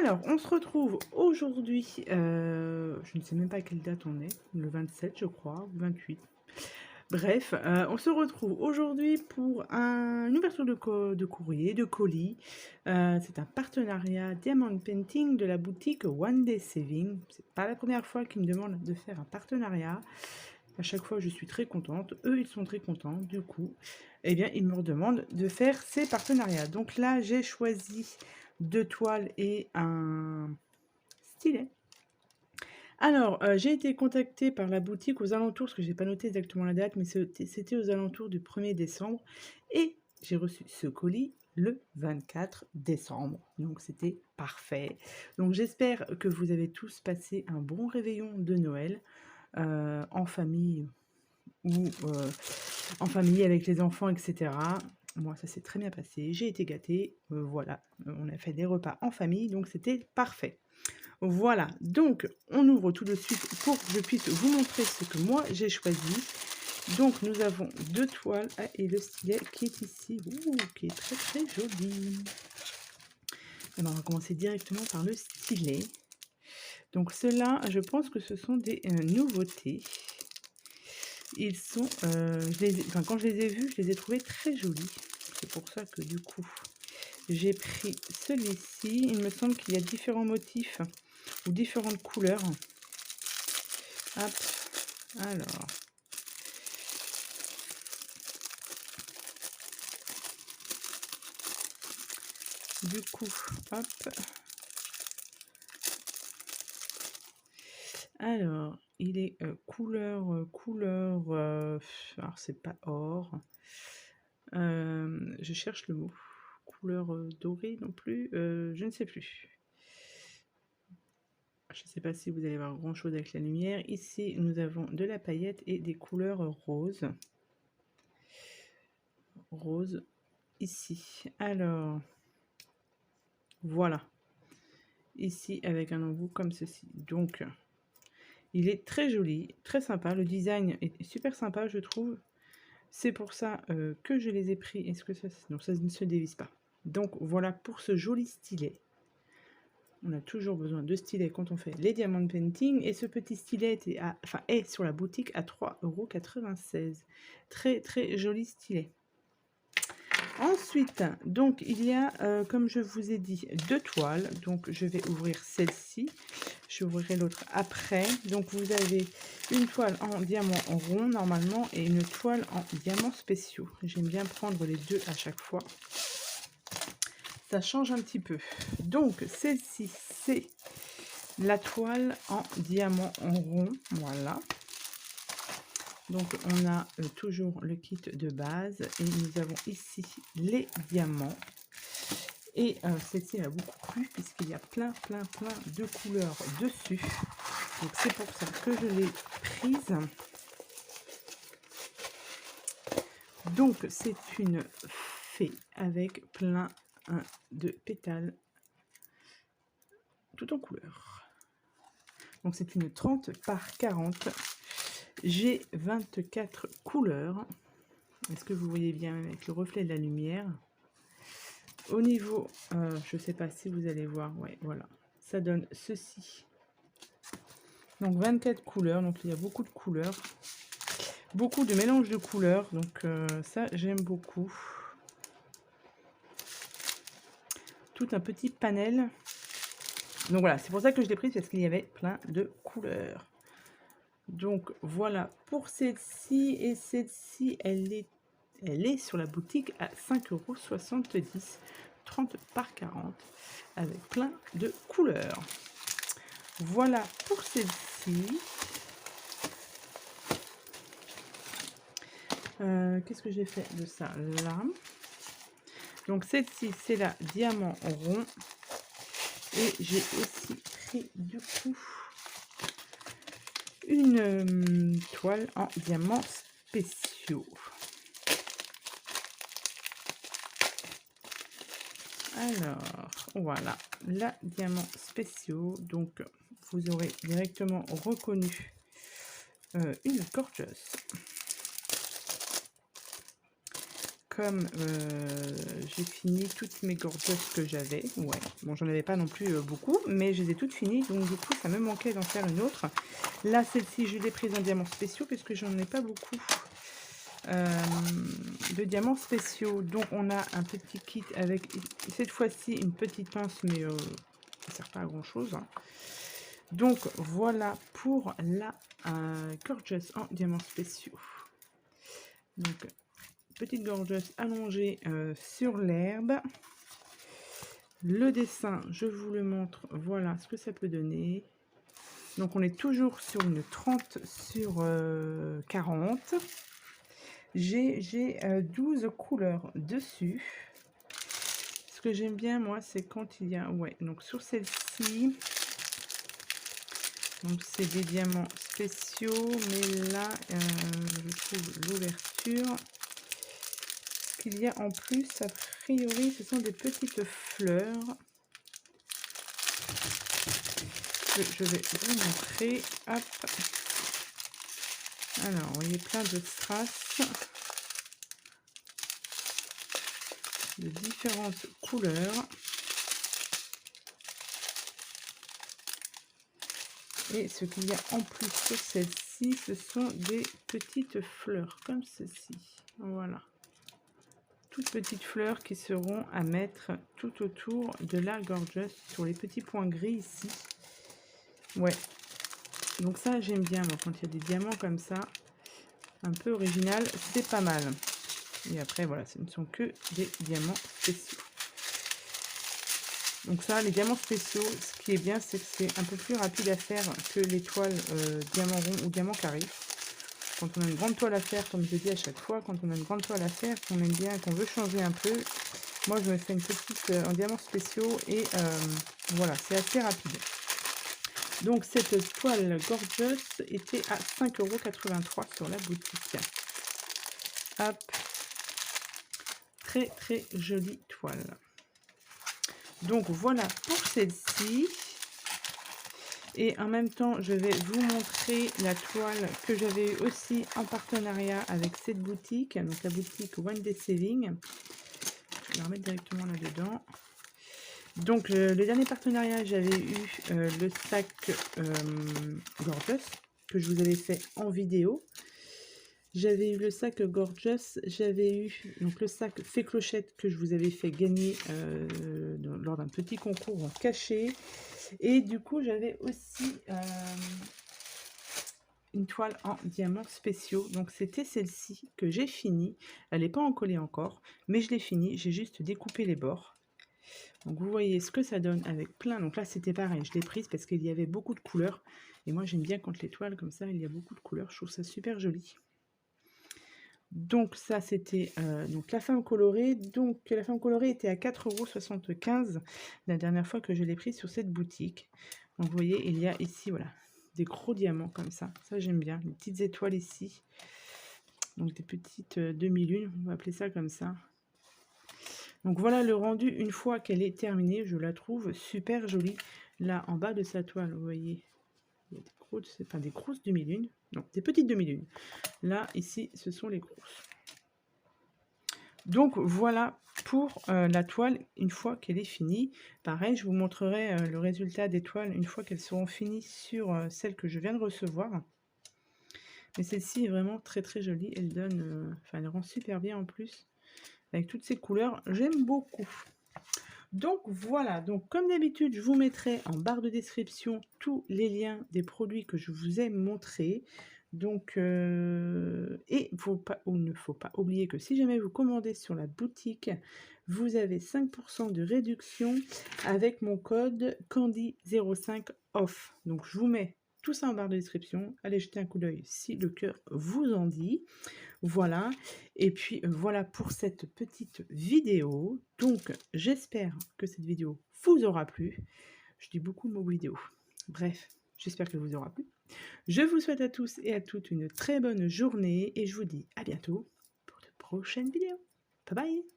Alors, on se retrouve aujourd'hui, je ne sais même pas à quelle date on est, le 27 je crois, ou 28. Bref, on se retrouve aujourd'hui pour une ouverture de courrier, de colis. C'est un partenariat Diamond Painting de la boutique One Day Saving. C'est pas la première fois qu'ils me demandent de faire un partenariat. À chaque fois, je suis très contente. Eux, ils sont très contents. Du coup, eh bien, ils me redemandent de faire ces partenariats. Donc là, j'ai choisi 2 toiles et un stylet. Alors, j'ai été contactée par la boutique aux alentours, parce que j'ai pas noté exactement la date, mais c'était aux alentours du 1er décembre et j'ai reçu ce colis le 24 décembre. Donc c'était parfait. Donc j'espère que vous avez tous passé un bon réveillon de Noël, en famille ou en famille avec les enfants, etc. Moi, ça s'est très bien passé. J'ai été gâtée. Voilà, on a fait des repas en famille, donc c'était parfait. Voilà, donc on ouvre tout de suite pour que je puisse vous montrer ce que moi j'ai choisi. Donc nous avons 2 toiles et le stylet qui est ici, qui est très très joli. Alors on va commencer directement par le stylet. Donc ceux-là, je pense que ce sont des nouveautés. Ils sont, quand je les ai vus, je les ai trouvés très jolis. C'est pour ça que du coup, j'ai pris celui-ci. Il me semble qu'il y a différents motifs ou différentes couleurs. Hop, alors. Du coup, hop. Alors, il est couleur, alors c'est pas or. Je cherche le mot. Couleur dorée non plus, je ne sais plus. Je ne sais pas si vous allez voir grand chose avec la lumière. Ici, nous avons de la paillette et des couleurs roses. Rose, ici. Alors, voilà. Ici, avec un embout comme ceci. Donc, il est très joli, très sympa. Le design est super sympa, je trouve. C'est pour ça que je les ai pris. Est-ce que ça... Non, ça ne se dévisse pas. Donc, voilà pour ce joli stylet. On a toujours besoin de stylet quand on fait les diamond painting. Et ce petit stylet est sur la boutique à 3,96 €. Très, très joli stylet. Ensuite, donc, il y a, comme je vous ai dit, 2 toiles. Donc, je vais ouvrir celle-ci. J'ouvrirai l'autre après. Donc, vous avez une toile en diamant rond, normalement, et une toile en diamants spéciaux. J'aime bien prendre les deux à chaque fois. Ça change un petit peu. Donc, celle-ci, c'est la toile en diamant rond. Voilà. Donc, on a toujours le kit de base. Et nous avons ici les diamants. Et celle-ci m'a beaucoup plu puisqu'il y a plein de couleurs dessus. Donc, c'est pour ça que je l'ai prise. Donc, c'est une fée avec plein de pétales tout en couleur. Donc, c'est une 30 par 40. J'ai 24 couleurs. Est-ce que vous voyez bien avec le reflet de la lumière? Au niveau, je ne sais pas si vous allez voir, ouais, voilà. Ça donne ceci. Donc, 24 couleurs. Donc, il y a beaucoup de couleurs. Beaucoup de mélange de couleurs. Donc, ça, j'aime beaucoup. Tout un petit panel. Donc voilà, c'est pour ça que je l'ai prise, parce qu'il y avait plein de couleurs. Donc voilà pour celle-ci. Et celle-ci, elle est sur la boutique à 5,70 €, 30 par 40, avec plein de couleurs. Voilà pour celle-ci. Qu'est-ce que j'ai fait de ça là? Donc celle-ci, c'est la diamant rond. Et j'ai aussi pris du coup une toile en diamants spéciaux. Alors, voilà, la diamant spéciaux. Donc, vous aurez directement reconnu une gorgeous. comme j'ai fini toutes mes gorgeous que j'avais, ouais, bon j'en avais pas non plus beaucoup, mais je les ai toutes finies, donc du coup ça me manquait d'en faire une autre. Là celle-ci je l'ai prise en diamants spéciaux parce que j'en ai pas beaucoup de diamants spéciaux. Donc on a un petit kit avec cette fois-ci une petite pince, mais ça sert pas à grand chose, hein. Donc voilà pour la gorgeous en diamants spéciaux. Donc petite gorgeous allongée sur l'herbe. Le dessin, je vous le montre, voilà ce que ça peut donner. Donc on est toujours sur une 30 sur 40. J'ai 12 couleurs dessus. Ce que j'aime bien moi, c'est quand il y a, ouais, donc sur celle-ci, donc c'est des diamants spéciaux, mais là je trouve l'ouverture. Ce qu'il y a en plus, a priori, ce sont des petites fleurs. Je vais vous montrer. Hop. Alors, vous voyez plein de strass de différentes couleurs. Et ce qu'il y a en plus sur celle-ci, ce sont des petites fleurs comme ceci. Voilà. Toutes petites fleurs qui seront à mettre tout autour de la gorgeous sur les petits points gris ici. Ouais. Donc ça, j'aime bien, moi, quand il y a des diamants comme ça, un peu original, c'est pas mal. Et après, voilà, ce ne sont que des diamants spéciaux. Donc ça, les diamants spéciaux, ce qui est bien, c'est que c'est un peu plus rapide à faire que les toiles diamant rond ou diamant carré. Quand on a une grande toile à faire, comme je dis à chaque fois, quand on a une grande toile à faire, qu'on aime bien, qu'on veut changer un peu, moi je me fais une petite en diamants spéciaux et voilà, c'est assez rapide. Donc cette toile gorgeous était à 5,83 € sur la boutique. Hop, très très jolie toile. Donc voilà pour celle-ci. Et en même temps, je vais vous montrer la toile que j'avais eu aussi en partenariat avec cette boutique, donc la boutique One Day Saving. Je vais la remettre directement là-dedans. Donc le dernier partenariat, j'avais eu le sac gorgeous que je vous avais fait en vidéo. J'avais eu le sac gorgeous, j'avais eu donc le sac fait clochette que je vous avais fait gagner lors d'un petit concours en cachet. Et du coup, j'avais aussi une toile en diamants spéciaux. Donc c'était celle-ci que j'ai fini. Elle n'est pas encollée encore, mais je l'ai finie. J'ai juste découpé les bords. Donc vous voyez ce que ça donne avec plein. Donc là c'était pareil, je l'ai prise parce qu'il y avait beaucoup de couleurs. Et moi j'aime bien quand les toiles comme ça, il y a beaucoup de couleurs. Je trouve ça super joli. Donc ça c'était donc la femme colorée. Donc la femme colorée était à 4,75 € la dernière fois que je l'ai prise sur cette boutique. Donc vous voyez, il y a ici voilà des gros diamants comme ça. Ça j'aime bien. Les petites étoiles ici. Donc des petites demi-lunes, on va appeler ça comme ça. Donc voilà le rendu une fois qu'elle est terminée. Je la trouve super jolie. Là en bas de sa toile, vous voyez, il y a des grosses, enfin des grosses demi-lunes. Non, des petites demi-lunes. Là, ici, ce sont les grosses. Donc voilà pour la toile une fois qu'elle est finie. Pareil, je vous montrerai le résultat des toiles une fois qu'elles seront finies sur celle que je viens de recevoir. Mais celle-ci est vraiment très très jolie. Elle donne, enfin elle rend super bien en plus. Avec toutes ces couleurs, j'aime beaucoup. Donc voilà, donc comme d'habitude, je vous mettrai en barre de description tous les liens des produits que je vous ai montrés. Donc, et il ne faut pas oublier que si jamais vous commandez sur la boutique, vous avez 5% de réduction avec mon code Candy05 off. Donc je vous mets tout ça en barre de description. Allez jeter un coup d'œil si le cœur vous en dit. Voilà, et puis voilà pour cette petite vidéo. Donc j'espère que cette vidéo vous aura plu. Je dis beaucoup le mot vidéo. Bref, j'espère qu'elle vous aura plu. Je vous souhaite à tous et à toutes une très bonne journée et je vous dis à bientôt pour de prochaines vidéos. Bye bye!